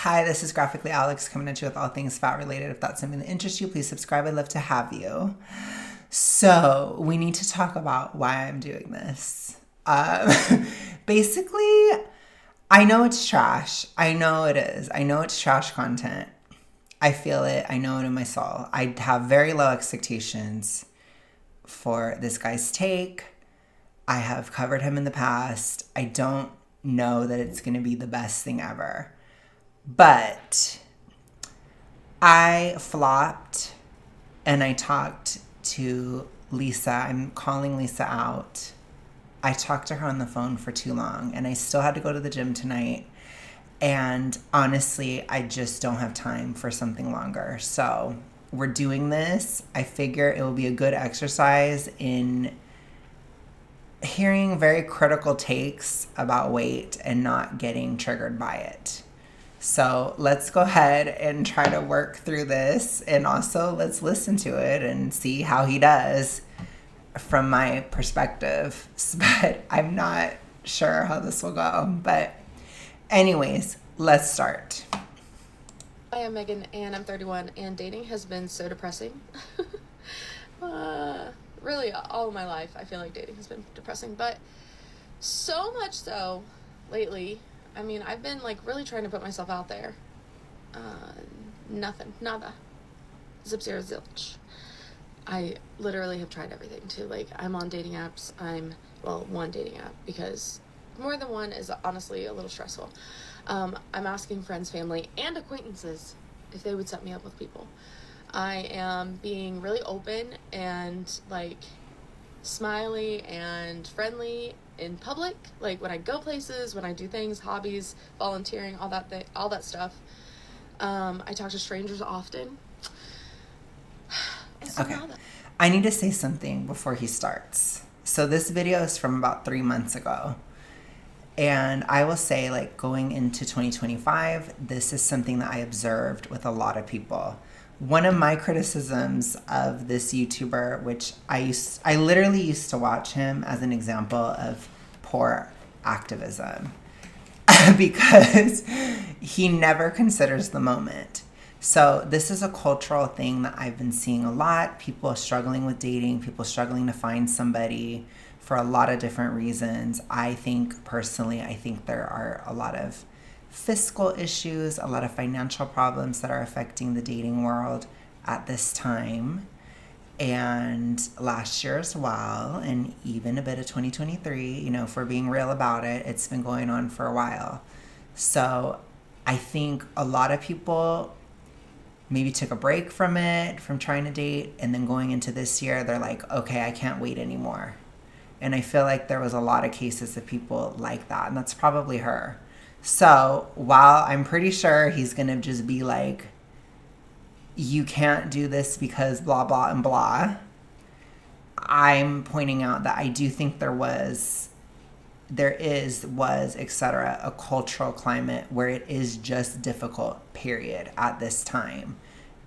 Hi, this is Graphically Alex coming at you with all things fat related. If that's something that interests you, please subscribe. I'd love to have you. So, we need to talk about why I'm doing this. Basically, I know it's trash. I know it is. I know it's trash content. I feel it. I know it in my soul. I have very low expectations for this guy's take. I have covered him in the past. I don't know that it's going to be the best thing ever. But I flopped and I talked to Lisa. I'm calling Lisa out. I talked to her on the phone for too long and I still had to go to the gym tonight. And honestly, I just don't have time for something longer. So we're doing this. I figure it will be a good exercise in hearing very critical takes about weight and not getting triggered by it. So let's go ahead and try to work through this. And also let's listen to it and see how he does from my perspective. But I'm not sure how this will go. But anyways, let's start. Hi, I'm Megan and I'm 31 and dating has been so depressing. Really all of my life I feel like dating has been depressing, but so much so lately. I mean, I've been like really trying to put myself out there. Nothing, nada, zip zero zilch. I literally have tried everything too. Like, I'm on dating apps. One dating app, because more than one is honestly a little stressful. I'm asking friends, family, and acquaintances if they would set me up with people. I am being really open and like smiley and friendly in public, like when I go places, when I do things, hobbies, volunteering, all that stuff. I talk to strangers often. And so Okay. I need to say something before he starts. So this video is from about 3 months ago. And I will say, like, going into 2025, this is something that I observed with a lot of people. One of my criticisms of this YouTuber, which I literally used to watch him as an example of poor activism because he never considers the moment. So this is a cultural thing that I've been seeing a lot. People struggling with dating, people struggling to find somebody for a lot of different reasons. I think there are a lot of fiscal issues, a lot of financial problems that are affecting the dating world at this time. And last year as well, and even a bit of 2023, if we're being real about it, it's been going on for a while. So I think a lot of people maybe took a break from it, from trying to date, and then going into this year, they're like, okay, I can't wait anymore. And I feel like there was a lot of cases of people like that, and that's probably her. So while I'm pretty sure he's going to just be like, you can't do this because blah, blah, and blah, I'm pointing out that I do think was, etc., a cultural climate where it is just difficult, period, at this time,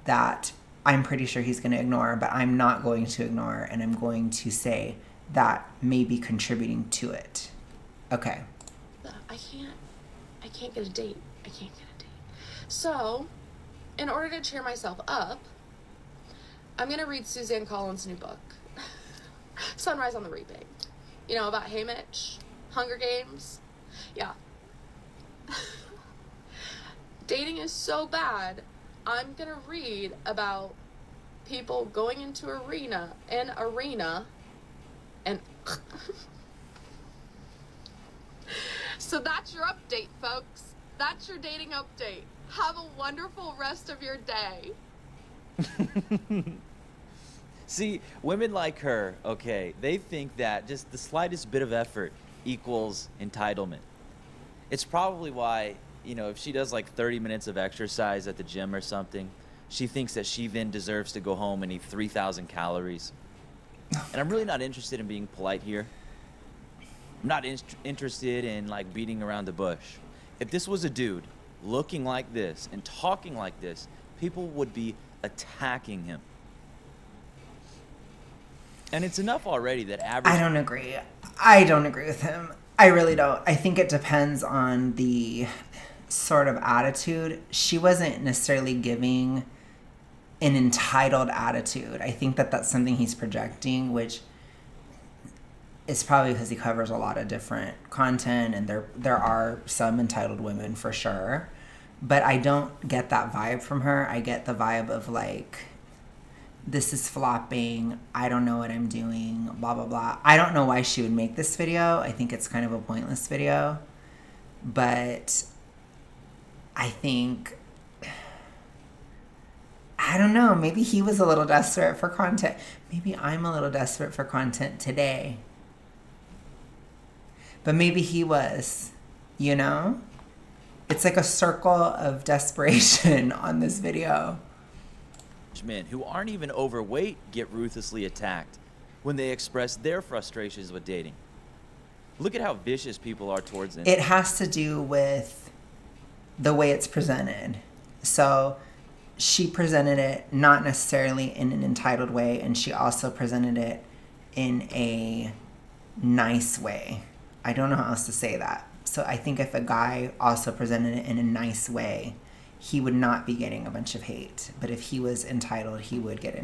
that I'm pretty sure he's going to ignore, but I'm not going to ignore, and I'm going to say that may be contributing to it. Okay. I can't get a date. So, in order to cheer myself up, I'm going to read Suzanne Collins' new book, Sunrise on the Reaping. About Haymitch, Hunger Games. Yeah. Dating is so bad. I'm going to read about people going into an arena, and so that's your update, folks. That's your dating update. Have a wonderful rest of your day. See, women like her, okay, they think that just the slightest bit of effort equals entitlement. It's probably why, if she does like 30 minutes of exercise at the gym or something, she thinks that she then deserves to go home and eat 3,000 calories. And I'm really not interested in being polite here. I'm not interested in like beating around the bush. If this was a dude looking like this and talking like this, people would be attacking him. And it's enough already that average... I don't agree with him. I really don't. I think it depends on the sort of attitude, she wasn't necessarily giving an entitled attitude. I think that that's something he's projecting, which is probably because he covers a lot of different content, and there are some entitled women for sure. But I don't get that vibe from her. I get the vibe of like, this is flopping, I don't know what I'm doing, blah, blah, blah. I don't know why she would make this video. I think it's kind of a pointless video. But I think, I don't know, maybe he was a little desperate for content. Maybe I'm a little desperate for content today. But maybe he was, you know? It's like a circle of desperation on this video. Men who aren't even overweight get ruthlessly attacked when they express their frustrations with dating. Look at how vicious people are towards them. It has to do with the way it's presented. So she presented it not necessarily in an entitled way, and she also presented it in a nice way. I don't know how else to say that. So I think if a guy also presented it in a nice way, he would not be getting a bunch of hate. But if he was entitled, he would get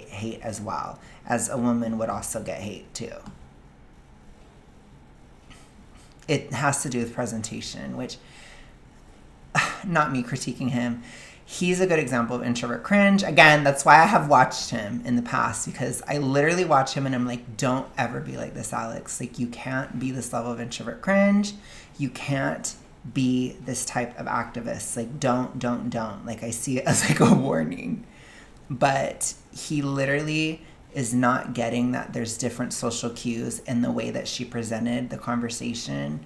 hate as well, as a woman would also get hate too. It has to do with presentation, which, not me critiquing him. He's a good example of introvert cringe. Again, that's why I have watched him in the past, because I literally watch him and I'm like, don't ever be like this, Alex. Like, you can't be this level of introvert cringe. You can't be this type of activist. Like, don't. Like, I see it as like a warning. But he literally is not getting that there's different social cues, and the way that she presented the conversation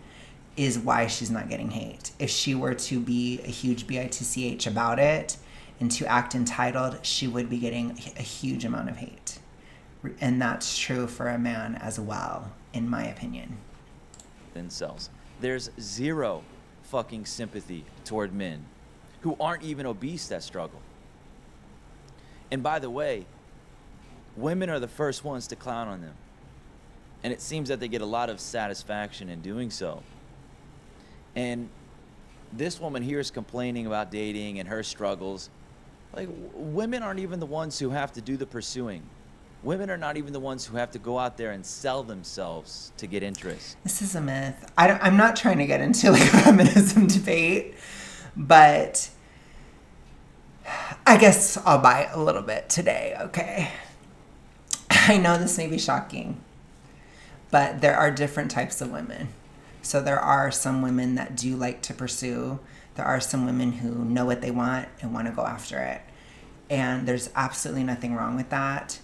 is why she's not getting hate. If she were to be a huge bitch about it and to act entitled, she would be getting a huge amount of hate. And that's true for a man as well, in my opinion. Themselves. There's zero fucking sympathy toward men who aren't even obese that struggle. And by the way, women are the first ones to clown on them. And it seems that they get a lot of satisfaction in doing so. And this woman here is complaining about dating and her struggles. Like, women aren't even the ones who have to do the pursuing. Women are not even the ones who have to go out there and sell themselves to get interest. This is a myth. I'm not trying to get into like a feminism debate, but I guess I'll bite a little bit today, okay? I know this may be shocking, but there are different types of women. So there are some women that do like to pursue. There are some women who know what they want and want to go after it. And there's absolutely nothing wrong with that.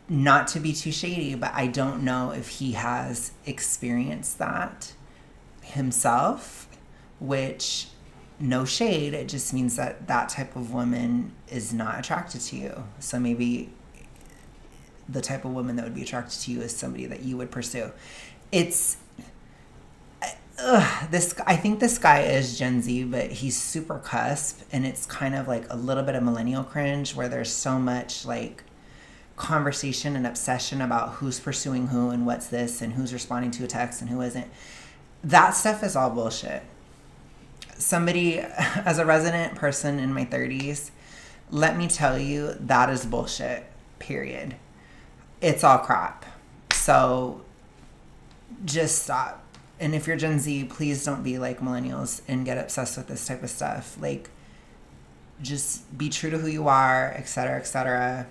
Not to be too shady, but I don't know if he has experienced that himself, which, no shade, it just means that that type of woman is not attracted to you. So maybe the type of woman that would be attracted to you is somebody that you would pursue. I think this guy is Gen Z, but he's super cusp, and it's kind of like a little bit of millennial cringe, where there's so much like conversation and obsession about who's pursuing who and what's this and who's responding to a text and who isn't. That stuff is all bullshit. Somebody, as a resident person in my 30s, let me tell you, that is bullshit, period. It's all crap. So just stop. And if you're Gen Z, please don't be like millennials and get obsessed with this type of stuff. Like, just be true to who you are, et cetera, et cetera.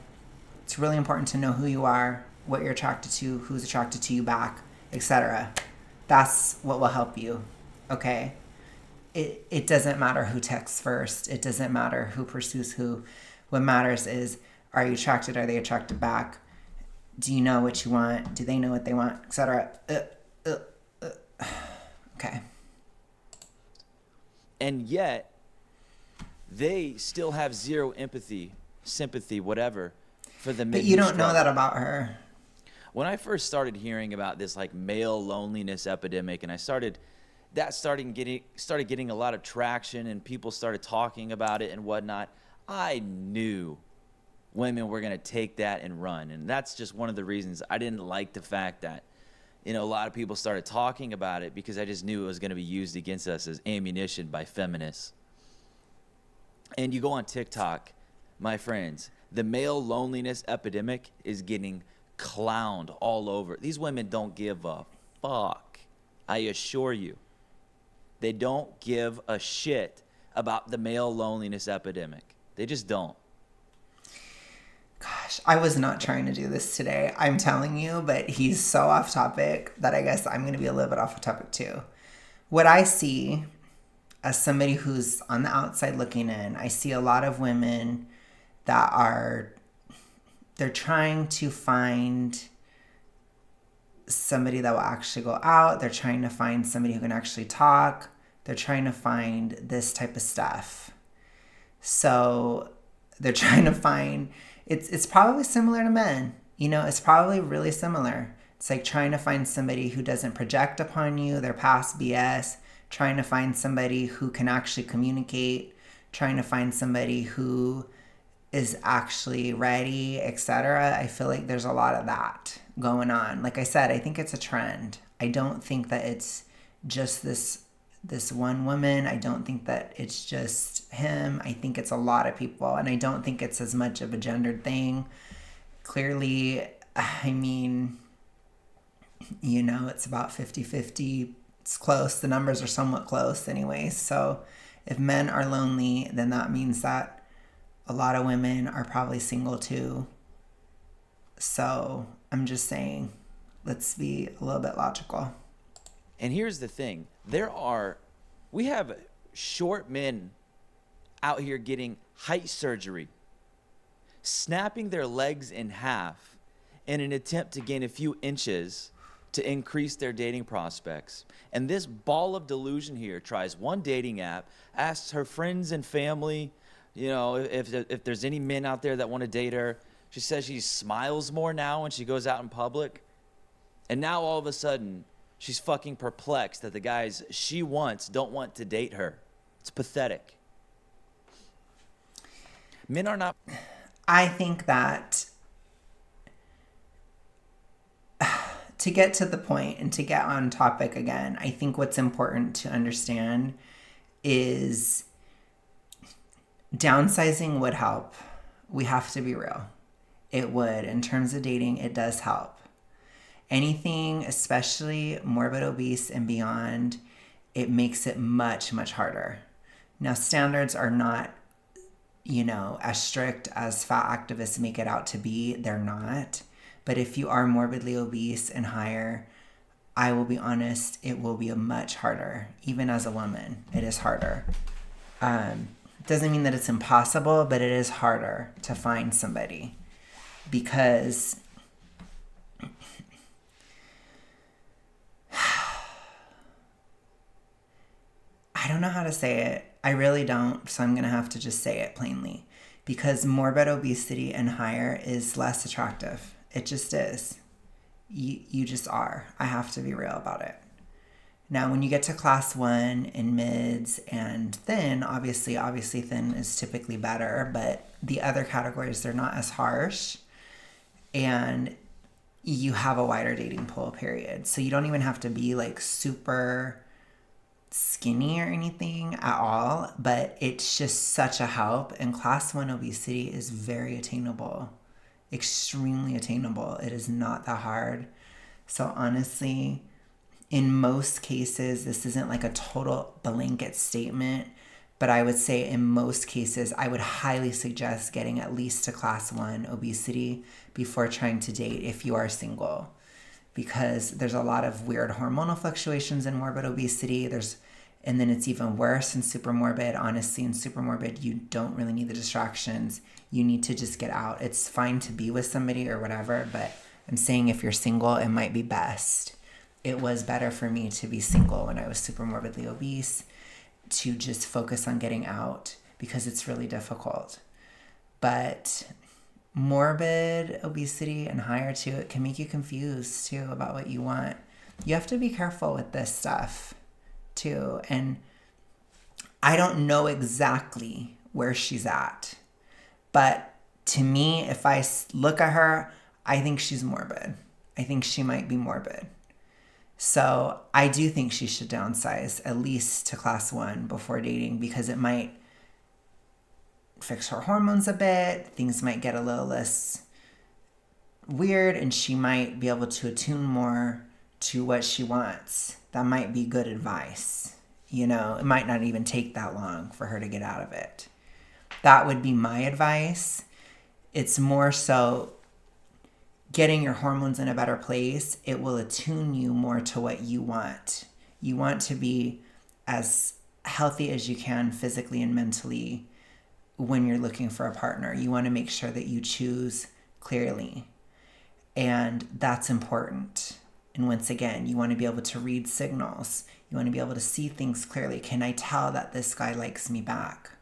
It's really important to know who you are, what you're attracted to, who's attracted to you back, etc. That's what will help you, okay? It doesn't matter who texts first. It doesn't matter who pursues who. What matters is, are you attracted? Are they attracted back? Do you know what you want? Do they know what they want, etc.? Okay. And yet, they still have zero empathy, sympathy, whatever, for the men. But you don't know that about her. When I first started hearing about this like male loneliness epidemic, and I started getting a lot of traction, and people started talking about it and whatnot, I knew women were gonna take that and run. And that's just one of the reasons I didn't like the fact that, a lot of people started talking about it because I just knew it was going to be used against us as ammunition by feminists. And you go on TikTok, my friends, the male loneliness epidemic is getting clowned all over. These women don't give a fuck. I assure you. They don't give a shit about the male loneliness epidemic. They just don't. Gosh, I was not trying to do this today, I'm telling you, but he's so off topic that I guess I'm going to be a little bit off topic too. What I see as somebody who's on the outside looking in, I see a lot of women that they're trying to find somebody that will actually go out. They're trying to find somebody who can actually talk. They're trying to find this type of stuff. So they're trying to find, it's probably similar to men. It's probably really similar. It's like trying to find somebody who doesn't project upon you, they're past BS, trying to find somebody who can actually communicate, trying to find somebody who is actually ready, etc. I feel like there's a lot of that going on. Like I said, I think it's a trend. I don't think that it's just this one woman. I don't think that it's just him. I think it's a lot of people, and I don't think it's as much of a gendered thing. Clearly, I mean, it's about 50-50. It's close. The numbers are somewhat close anyway. So if men are lonely, then that means that a lot of women are probably single too. So I'm just saying, let's be a little bit logical. And here's the thing. We have short men out here getting height surgery, snapping their legs in half in an attempt to gain a few inches to increase their dating prospects. And this ball of delusion here tries one dating app, asks her friends and family, if there's any men out there that want to date her. She says she smiles more now when she goes out in public. And now all of a sudden, she's fucking perplexed that the guys she wants don't want to date her. It's pathetic. Men are not... I think that to get to the point and to get on topic again, I think what's important to understand is downsizing would help. We have to be real. It would. In terms of dating, it does help. Anything, especially morbid obese and beyond, it makes it much, much harder. Now, standards are not, as strict as fat activists make it out to be. They're not. But if you are morbidly obese and higher, I will be honest, it will be much harder. Even as a woman, it is harder. Doesn't mean that it's impossible, but it is harder to find somebody because I don't know how to say it. I really don't, so I'm going to have to just say it plainly. Because morbid obesity and higher is less attractive. It just is. You just are. I have to be real about it. Now, when you get to class 1 and mids and thin, obviously thin is typically better, but the other categories, they're not as harsh. And you have a wider dating pool, period. So you don't even have to be like super skinny or anything at all, but it's just such a help. And class 1 obesity is very attainable, extremely attainable. It is not that hard. So honestly, in most cases, this isn't like a total blanket statement, but I would say in most cases, I would highly suggest getting at least to class 1 obesity before trying to date if you are single, because there's a lot of weird hormonal fluctuations in morbid obesity. And then it's even worse in super morbid. Honestly, in super morbid, you don't really need the distractions. You need to just get out. It's fine to be with somebody or whatever, but I'm saying if you're single, it might be best. It was better for me to be single when I was super morbidly obese, to just focus on getting out because it's really difficult. But morbid obesity and higher too, it can make you confused too about what you want. You have to be careful with this stuff too. And I don't know exactly where she's at, but to me, if I look at her, I think she's morbid. I think she might be morbid. So I do think she should downsize at least to class 1 before dating, because it might fix her hormones a bit. Things might get a little less weird, and she might be able to attune more to what she wants. That might be good advice. You know, it might not even take that long for her to get out of it. That would be my advice. It's more so getting your hormones in a better place. It will attune you more to what you want. You want to be as healthy as you can physically and mentally when you're looking for a partner. You want to make sure that you choose clearly. And that's important. And once again, you want to be able to read signals. You want to be able to see things clearly. Can I tell that this guy likes me back?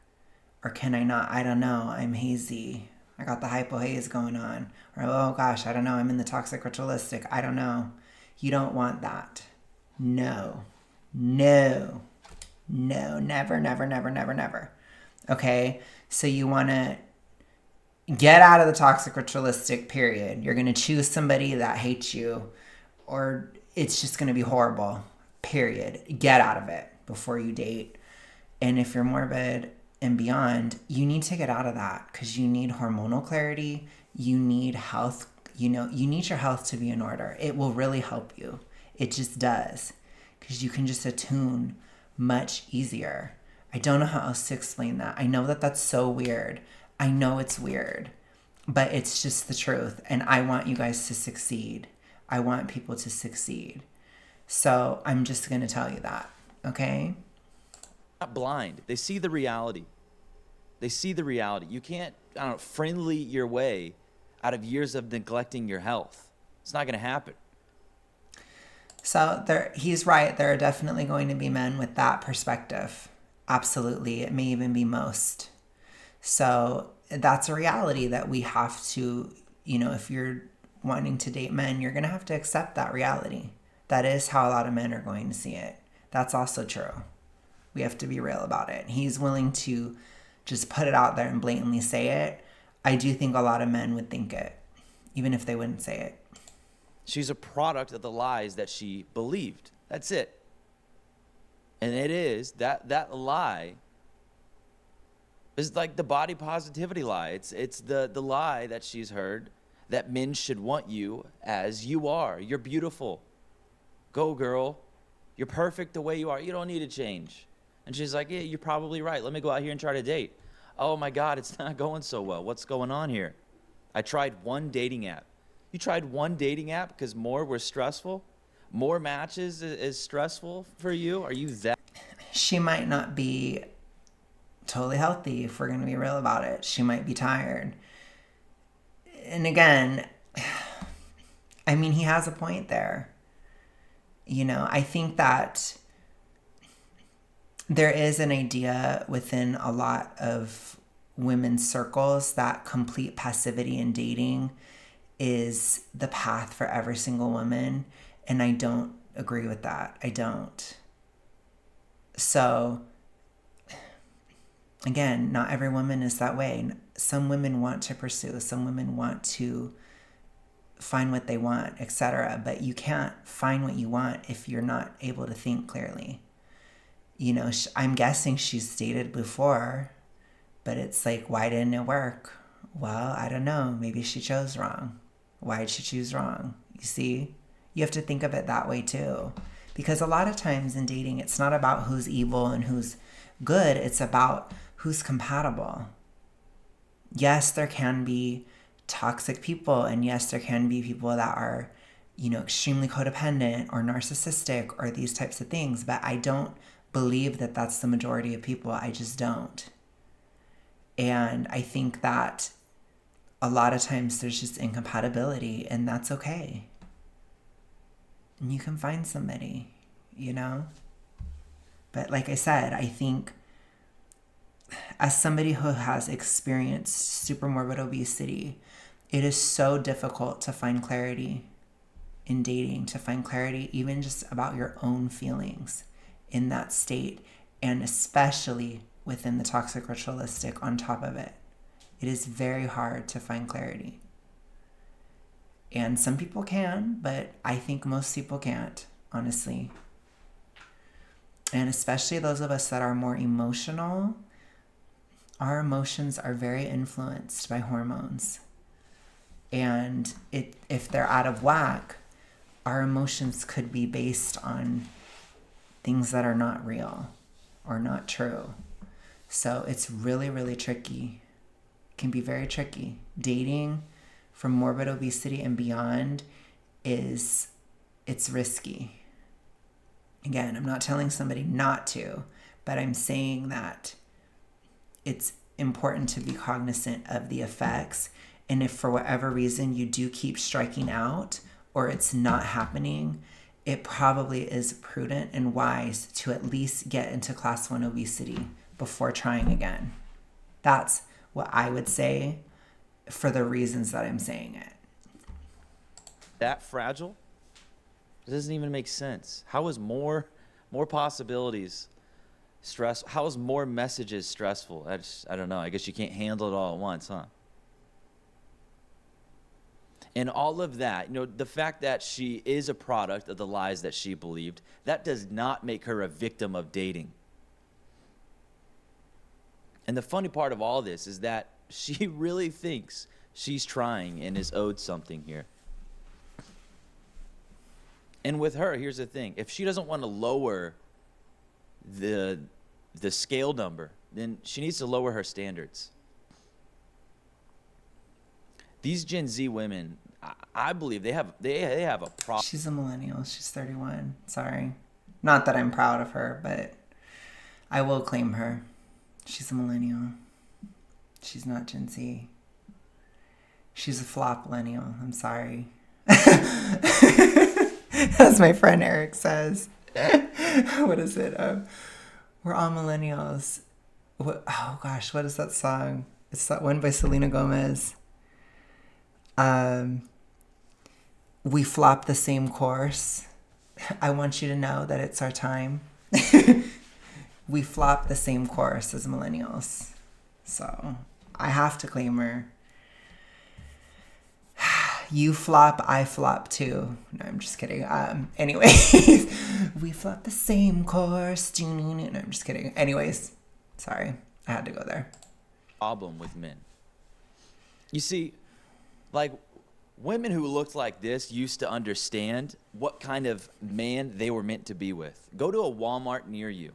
Or can I not? I don't know. I'm hazy. I got the hypo haze going on. Or, oh gosh, I don't know. I'm in the toxic ritualistic. I don't know. You don't want that. No. No. No. Never, never, never, never, never. Okay? So you want to get out of the toxic ritualistic, period. You're going to choose somebody that hates you, or it's just going to be horrible, period. Get out of it before you date. And if you're morbid and beyond, you need to get out of that, because you need hormonal clarity. You need health. You need your health to be in order. It will really help you. It just does, because you can just attune much easier. I don't know how else to explain that. I know that that's so weird. I know it's weird, but it's just the truth. And I want you guys to succeed. I want people to succeed. So I'm just going to tell you that, okay? Not blind. They see the reality. They see the reality. You can't, friendly your way out of years of neglecting your health. It's not going to happen. So he's right. There are definitely going to be men with that perspective. Absolutely. It may even be most. So that's a reality that we have to, if you're wanting to date men, you're going to have to accept that reality. That is how a lot of men are going to see it. That's also true. We have to be real about it. He's willing to just put it out there and blatantly say it. I do think a lot of men would think it, even if they wouldn't say it. She's a product of the lies that she believed. That's it. And it is that lie is like the body positivity lie. It's the lie that she's heard that men should want you as you are. You're beautiful. Go, girl. You're perfect the way you are. You don't need to change. And she's like, yeah, you're probably right. Let me go out here and try to date. Oh my God, it's not going so well. What's going on here? I tried one dating app. You tried one dating app because more were stressful? More matches is stressful for you? Are you that? She might not be totally healthy, if we're going to be real about it. She might be tired. And again, I mean, he has a point there. I think that there is an idea within a lot of women's circles that complete passivity in dating is the path for every single woman. And I don't agree with that. I don't. So, again, not every woman is that way. Some women want to pursue. Some women want to find what they want, etc. But you can't find what you want if you're not able to think clearly. I'm guessing she's dated before, but it's like, why didn't it work? Well, I don't know. Maybe she chose wrong. Why did she choose wrong? You see? You have to think of it that way too. Because a lot of times in dating, it's not about who's evil and who's good. It's about who's compatible. Yes, there can be toxic people. And yes, there can be people that are, extremely codependent or narcissistic or these types of things. But I don't believe that that's the majority of people. I just don't. And I think that a lot of times there's just incompatibility, and that's okay. And you can find somebody, But like I said, I think as somebody who has experienced super morbid obesity, it is so difficult to find clarity in dating, to find clarity even just about your own feelings in that state, and especially within the toxic ritualistic on top of it. It is very hard to find clarity. And some people can, but I think most people can't. honestly. And especially those of us that are more emotional, our emotions are very influenced by hormones. And if they're out of whack, our emotions could be based on things that are not real or not true. So it's really, really tricky. It can be very tricky. Dating for morbid obesity and beyond it's risky. Again, I'm not telling somebody not to, but I'm saying that it's important to be cognizant of the effects. And if for whatever reason you do keep striking out or it's not happening, it probably is prudent and wise to at least get into class 1 obesity before trying again. That's what I would say for the reasons that I'm saying it. That fragile? It doesn't even make sense. How is more possibilities stress? How is more messages stressful? I don't know. I guess you can't handle it all at once, huh? And all of that, you know, the fact that she is a product of the lies that she believed, that does not make her a victim of dating. And the funny part of all this is that she really thinks she's trying and is owed something here. And with her, here's the thing. If she doesn't want to lower the scale number, then she needs to lower her standards. These Gen Z women, I believe they have a problem. She's a millennial. She's 31. Sorry. Not that I'm proud of her, but I will claim her. She's a millennial. She's not Gen Z. She's a flop millennial. I'm sorry. As my friend Eric says. What is it? We're all millennials. Oh gosh, what is that song? It's that one by Selena Gomez. We flop the same course. I want you to know that it's our time. We flop the same course as millennials. So I have to claim her. You flop, I flop too. No, I'm just kidding. Anyways, we flop the same course. No, I'm just kidding. Anyways, sorry. I had to go there. Problem with men. You see, like, women who looked like this used to understand what kind of man they were meant to be with. Go to a Walmart near you,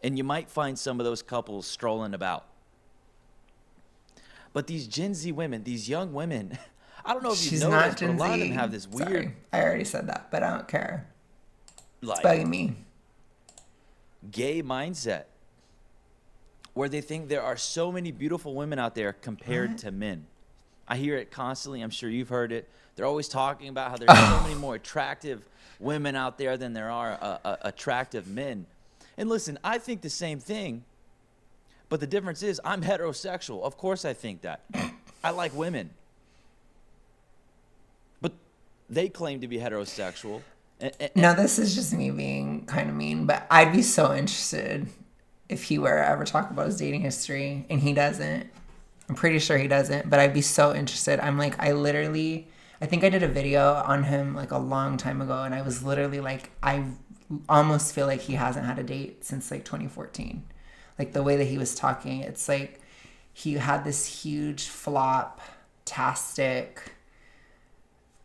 and you might find some of those couples strolling about. But these Gen Z women, these young women, I don't know if you know this, but a lot of them have this weird... Sorry, I already said that, but I don't care. Like, it's bugging me. Gay mindset, where they think there are so many beautiful women out there compared to men. I hear it constantly. I'm sure you've heard it. They're always talking about how there's so many more attractive women out there than there are attractive men. And listen, I think the same thing, but the difference is I'm heterosexual. Of course I think that. I like women. But they claim to be heterosexual. Now, this is just me being kind of mean, but I'd be so interested if he were to ever talk about his dating history, and he doesn't. I'm pretty sure he doesn't, but I'd be so interested. I'm like, I think I did a video on him like a long time ago, and I was literally like, I almost feel like he hasn't had a date since like 2014. Like the way that he was talking, it's like he had this huge flop-tastic,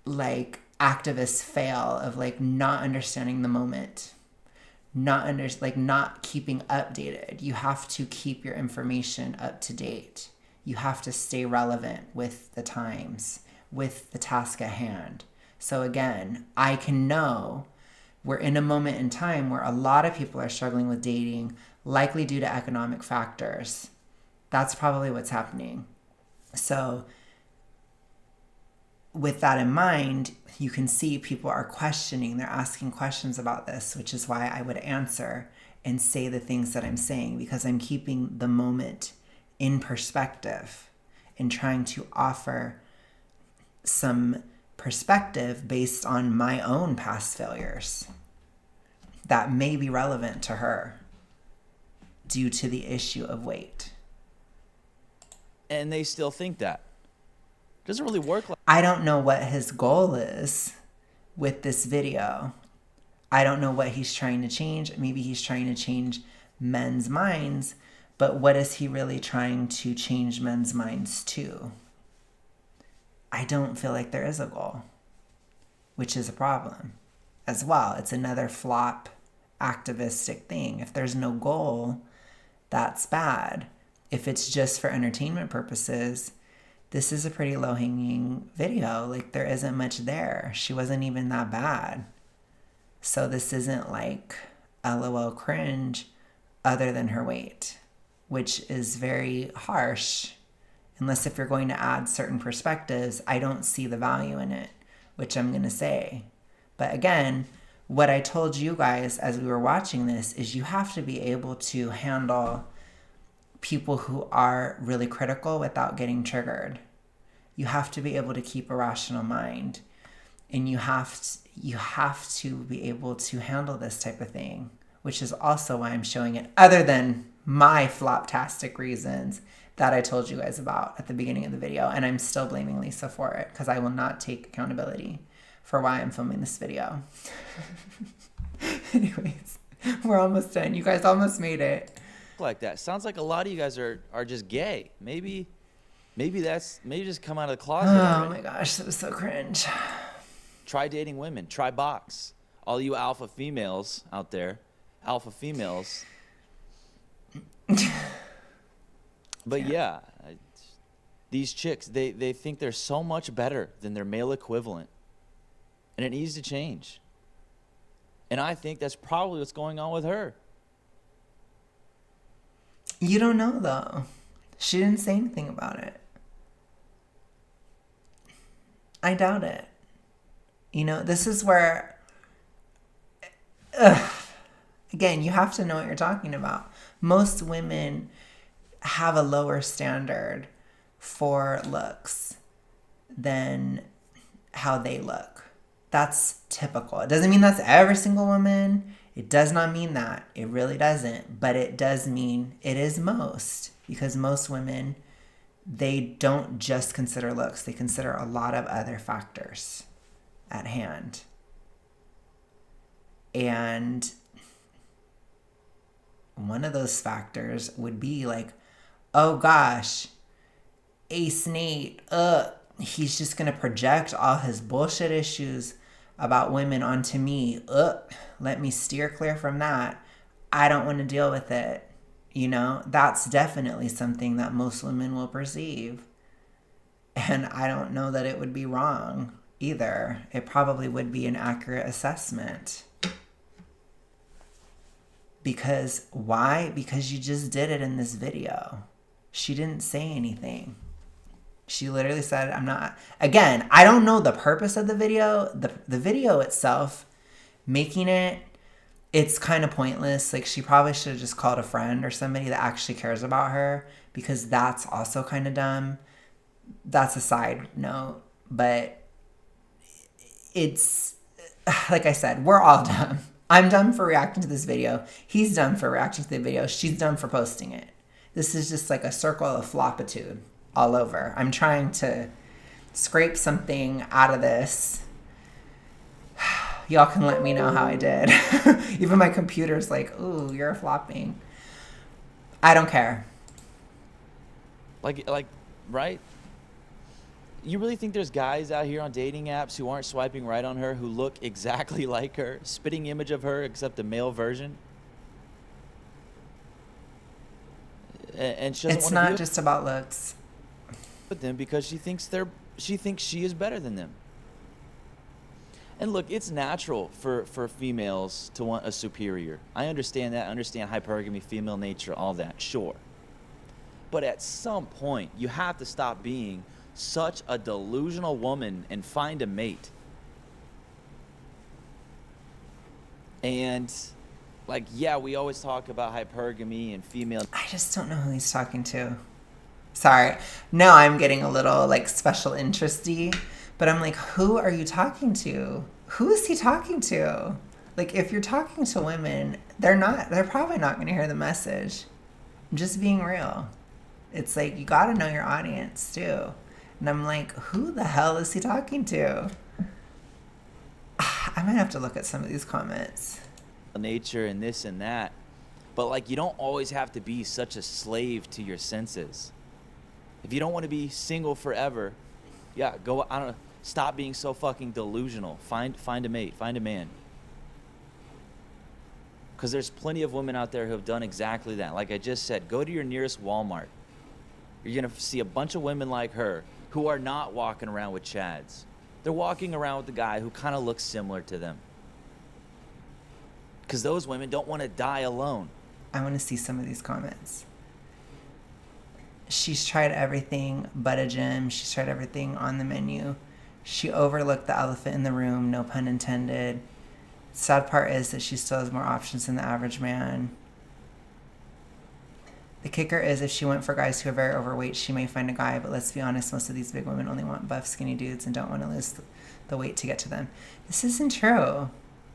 like activist fail of like not understanding the moment, not keeping updated. You have to keep your information up to date. You have to stay relevant with the times, with the task at hand. So again, I can know we're in a moment in time where a lot of people are struggling with dating, likely due to economic factors. That's probably what's happening. So with that in mind, you can see people are questioning, they're asking questions about this, which is why I would answer and say the things that I'm saying, because I'm keeping the moment in perspective and trying to offer some perspective based on my own past failures that may be relevant to her due to the issue of weight. And they still think that. Doesn't really work like... I don't know what his goal is with this video. I don't know what he's trying to change. Maybe he's trying to change men's minds, but what is he really trying to change men's minds to? I don't feel like there is a goal, which is a problem as well. It's another flop activistic thing. If there's no goal, that's bad. If it's just for entertainment purposes, this is a pretty low-hanging video. Like, there isn't much there. She wasn't even that bad. So this isn't like LOL cringe other than her weight, which is very harsh. Unless if you're going to add certain perspectives, I don't see the value in it, which I'm going to say. But again, what I told you guys as we were watching this is you have to be able to handle people who are really critical without getting triggered. You have to be able to keep a rational mind, and you have to be able to handle this type of thing, which is also why I'm showing it, other than my floptastic reasons that I told you guys about at the beginning of the video. And I'm still blaming Lisa for it because I will not take accountability for why I'm filming this video. Anyways, we're almost done. You guys almost made it. Like that. Sounds like a lot of you guys are just gay. Maybe just come out of the closet. Oh my gosh, that was so cringe. Try dating women. Try box. All you alpha females out there. Alpha females. But yeah, these chicks, they think they're so much better than their male equivalent. And it needs to change. And I think that's probably what's going on with her. You don't know, though. She didn't say anything about it. I doubt it. You know, this is where, again, you have to know what you're talking about. Most women have a lower standard for looks than how they look. That's typical. It doesn't mean that's every single woman. It does not mean that. It really doesn't. But it does mean it is most. Because most women, they don't just consider looks. They consider a lot of other factors at hand. And one of those factors would be like, oh gosh, Ace Nate, he's just going to project all his bullshit issues about women onto me. Let me steer clear from that. I don't want to deal with it. You know, that's definitely something that most women will perceive. And I don't know that it would be wrong either. It probably would be an accurate assessment. Because why? Because you just did it in this video. She didn't say anything. She literally said, I'm not... Again, I don't know the purpose of the video. The video itself, making it, it's kind of pointless. Like, she probably should have just called a friend or somebody that actually cares about her, because that's also kind of dumb. That's a side note. But it's... Like I said, we're all dumb. I'm dumb for reacting to this video. He's dumb for reacting to the video. She's dumb for posting it. This is just like a circle of flopitude all over. I'm trying to scrape something out of this. Y'all can let me know how I did. Even my computer's like, ooh, you're flopping. I don't care. Like, right? You really think there's guys out here on dating apps who aren't swiping right on her, who look exactly like her, spitting image of her except the male version? And she doesn't It's want to not just about looks. With them because she thinks she is better than them. And look, it's natural for females to want a superior. I understand that. I understand hypergamy, female nature, all that. Sure. But at some point, you have to stop being such a delusional woman and find a mate. And, like, yeah, we always talk about hypergamy and female. I just don't know who he's talking to. Sorry. Now I'm getting a little, like, special interesty. But I'm like, who are you talking to? Who is he talking to? Like, if you're talking to women, they're probably not going to hear the message. I'm just being real. It's like, you got to know your audience, too. And I'm like, who the hell is he talking to? I might have to look at some of these comments. Nature and this and that. But like, you don't always have to be such a slave to your senses. If you don't want to be single forever, yeah, go, I don't know, stop being so fucking delusional. Find a mate, find a man. Because there's plenty of women out there who have done exactly that. Like I just said, go to your nearest Walmart. You're going to see a bunch of women like her who are not walking around with chads. They're walking around with the guy who kind of looks similar to them. Because those women don't want to die alone. I want to see some of these comments. She's tried everything but a gym. She's tried everything on the menu. She overlooked the elephant in the room, no pun intended. Sad part is that she still has more options than the average man. The kicker is if she went for guys who are very overweight, she may find a guy, but let's be honest, most of these big women only want buff, skinny dudes and don't want to lose the weight to get to them. This isn't true.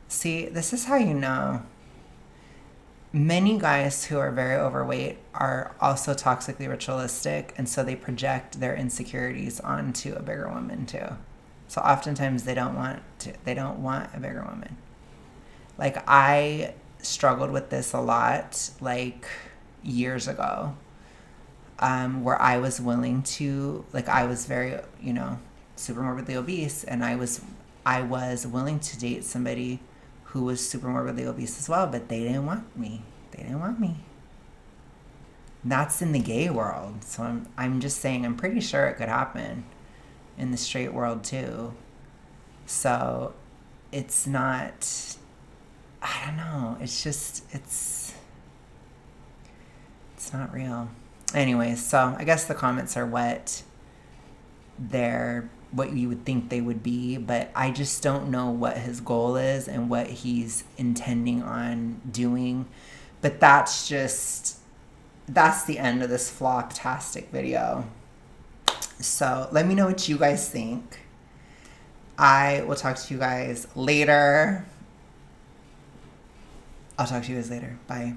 See, this is how you know. Many guys who are very overweight are also toxically ritualistic, and so they project their insecurities onto a bigger woman too. So oftentimes they don't want a bigger woman. Like, I struggled with this a lot, like years ago, where I was willing to, like, I was very, super morbidly obese, and I was willing to date somebody who was super morbidly obese as well, but they didn't want me. That's in the gay world. So I'm just saying, I'm pretty sure it could happen in the straight world too. So it's not, I don't know. It's just, it's not real. Anyways, so I guess the comments are what you would think they would be, but I just don't know what his goal is and what he's intending on doing. But that's the end of this flop-tastic video. So let me know what you guys think. I will talk to you guys later. I'll talk to you guys later. Bye.